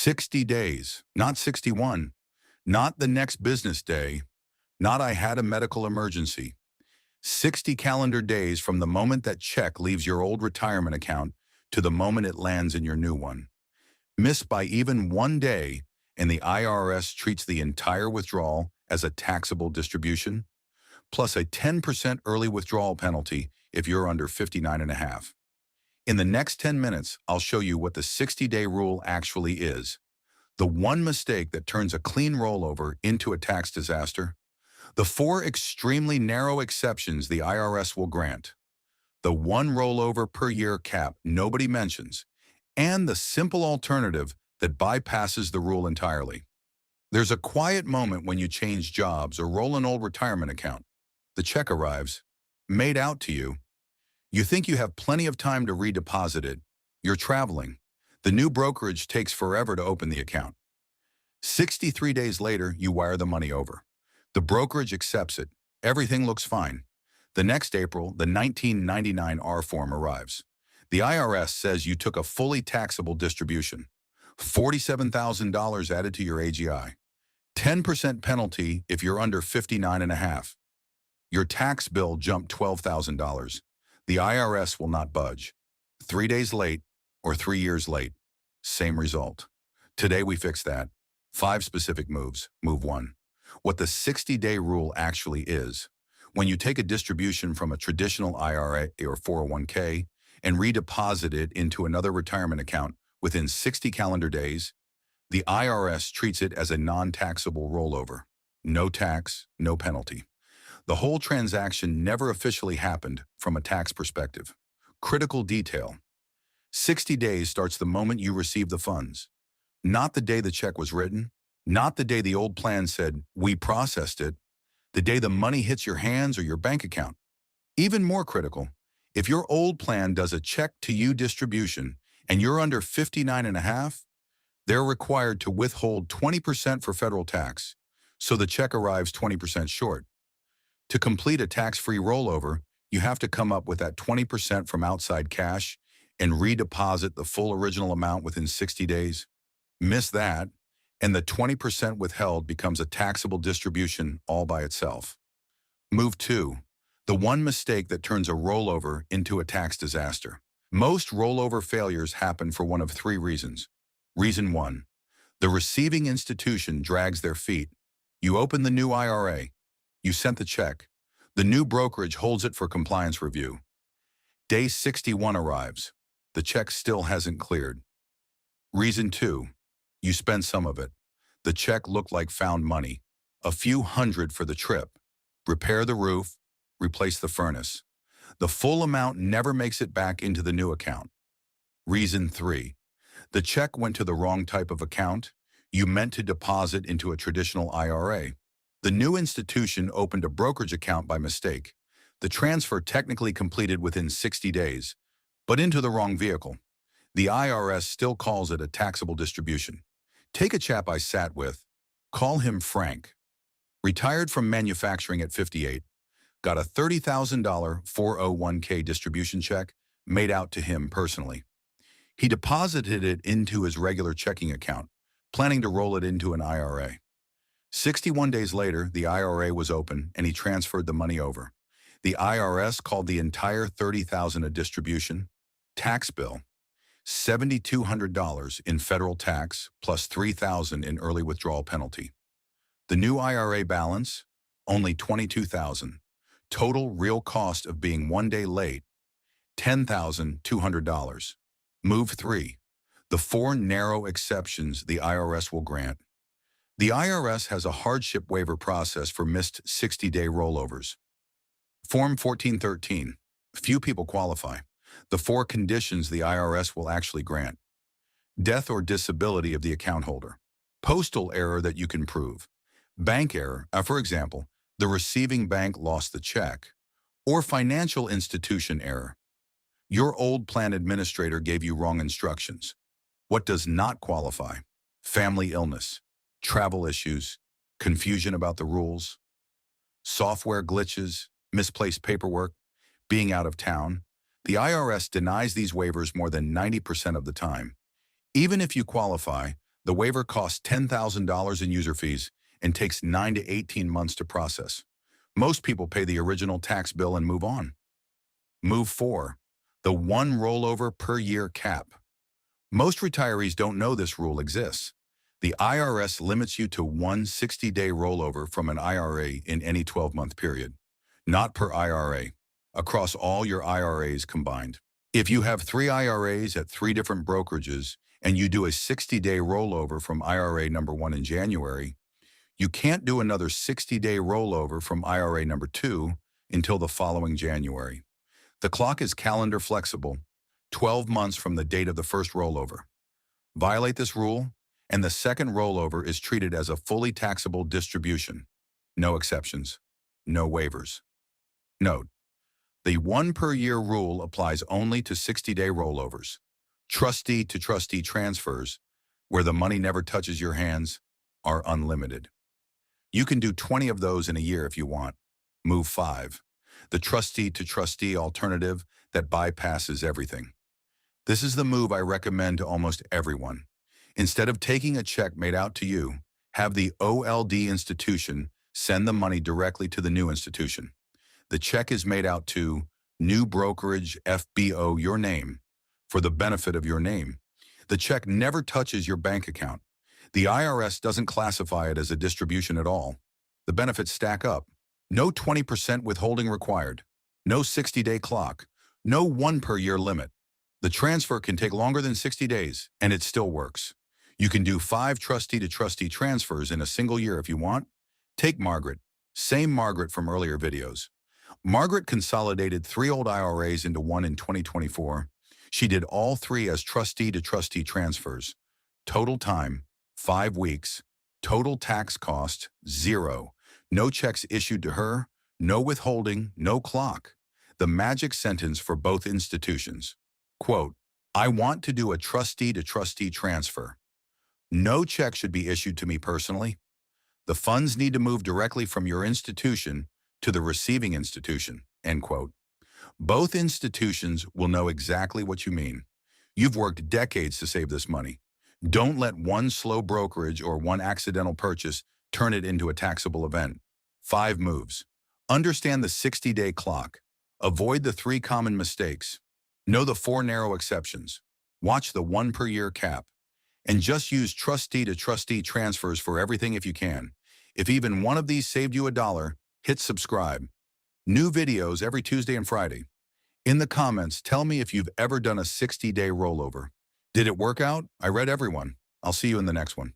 60 days, not 61, not the next business day, not I had a medical emergency. 60 calendar days from the moment that check leaves your old retirement account to the moment it lands in your new one. Missed by even one day, and the IRS treats the entire withdrawal as a taxable distribution, plus a 10% early withdrawal penalty if you're under 59 and a half. In the next 10 minutes, I'll show you what the 60-day rule actually is. The one mistake that turns a clean rollover into a tax disaster. The 4 extremely narrow exceptions the IRS will grant. The one rollover per year cap nobody mentions, and the simple alternative that bypasses the rule entirely. There's a quiet moment when you change jobs or roll an old retirement account. The check arrives, made out to you. You think you have plenty of time to redeposit it. You're traveling. The new brokerage takes forever to open the account. 63 days later, you wire the money over. The brokerage accepts it. Everything looks fine. The next April, the 1999 R form arrives. The IRS says you took a fully taxable distribution. $47,000 added to your AGI. 10% penalty if you're under 59 and a half. Your tax bill jumped $12,000. The IRS will not budge. 3 days late or 3 years late, same result. Today we fix that. 5 specific moves. Move 1. What the 60-day rule actually is. When you take a distribution from a traditional IRA or 401k and redeposit it into another retirement account within 60 calendar days, the IRS treats it as a non-taxable rollover. No tax, no penalty. The whole transaction never officially happened from a tax perspective. Critical detail. 60 days starts the moment you receive the funds. Not the day the check was written, not the day the old plan said, "we processed it," the day the money hits your hands or your bank account. Even more critical, if your old plan does a check-to-you distribution and you're under 59 and a half, they're required to withhold 20% for federal tax, so the check arrives 20% short. To complete a tax-free rollover, you have to come up with that 20% from outside cash and redeposit the full original amount within 60 days. Miss that, and the 20% withheld becomes a taxable distribution all by itself. Move 2. The one mistake that turns a rollover into a tax disaster. Most rollover failures happen for one of 3 reasons. Reason 1. The receiving institution drags their feet. You open the new IRA. You sent the check. The new brokerage holds it for compliance review. Day 61 arrives. The check still hasn't cleared. Reason 2. You spend some of it. The check looked like found money. A few hundred for the trip. Repair the roof, replace the furnace. The full amount never makes it back into the new account. Reason 3. The check went to the wrong type of account. You meant to deposit into a traditional IRA. The new institution opened a brokerage account by mistake. The transfer technically completed within 60 days, but into the wrong vehicle. The IRS still calls it a taxable distribution. Take a chap I sat with. Call him Frank. Retired from manufacturing at 58. Got a $30,000 401k distribution check made out to him personally. He deposited it into his regular checking account, planning to roll it into an IRA. 61 days later, the IRA was open and he transferred the money over. The IRS called the entire $30,000 a distribution. Tax bill, $7,200 in federal tax plus $3,000 in early withdrawal penalty. The new IRA balance, only $22,000. Total real cost of being 1 day late, $10,200. Move 3. The 4 narrow exceptions the IRS will grant. The IRS has a hardship waiver process for missed 60-day rollovers. Form 1413. Few people qualify. The 4 conditions the IRS will actually grant. Death or disability of the account holder. Postal error that you can prove. Bank error, for example, the receiving bank lost the check. Or financial institution error. Your old plan administrator gave you wrong instructions. What does not qualify? Family illness, travel issues, confusion about the rules, software glitches, misplaced paperwork, being out of town. The IRS denies these waivers more than 90% of the time. Even if you qualify, The waiver costs $10,000 in user fees and takes 9 to 18 months to process. Most people pay the original tax bill and move on. Move 4. The one rollover per year cap. Most retirees don't know this rule exists. The IRS limits you to one 60-day rollover from an IRA in any 12-month period, not per IRA, across all your IRAs combined. If you have 3 IRAs at 3 different brokerages and you do a 60-day rollover from IRA number 1 in January, you can't do another 60-day rollover from IRA number 2 until the following January. The clock is calendar flexible, 12 months from the date of the first rollover. Violate this rule, and the second rollover is treated as a fully taxable distribution. No exceptions, no waivers. Note, the one per year rule applies only to 60-day rollovers. Trustee-to-trustee transfers, where the money never touches your hands, are unlimited. You can do 20 of those in a year if you want. Move 5. The trustee-to-trustee alternative that bypasses everything. This is the move I recommend to almost everyone. Instead of taking a check made out to you, have the OLD institution send the money directly to the new institution. The check is made out to New Brokerage FBO your name for the benefit of your name. The check never touches your bank account. The IRS doesn't classify it as a distribution at all. The benefits stack up. No 20% withholding required. No 60-day clock. No one per year limit. The transfer can take longer than 60 days, and it still works. You can do 5 trustee-to-trustee transfers in a single year if you want. Take Margaret. Same Margaret from earlier videos. Margaret consolidated 3 old IRAs into one in 2024. She did all 3 as trustee-to-trustee transfers. Total time, 5 weeks. Total tax cost, 0. No checks issued to her, no withholding, no clock. The magic sentence for both institutions. Quote, I want to do a trustee-to-trustee transfer. No check should be issued to me personally. The funds need to move directly from your institution to the receiving institution, end quote. Both institutions will know exactly what you mean. You've worked decades to save this money. Don't let one slow brokerage or one accidental purchase turn it into a taxable event. 5 moves. Understand the 60-day clock. Avoid the 3 common mistakes. Know the 4 narrow exceptions. Watch the 1 per year cap. And just use trustee-to-trustee transfers for everything if you can. If even one of these saved you $1, hit subscribe. New videos every Tuesday and Friday. In the comments, tell me if you've ever done a 60-day rollover. Did it work out? I read everyone. I'll see you in the next one.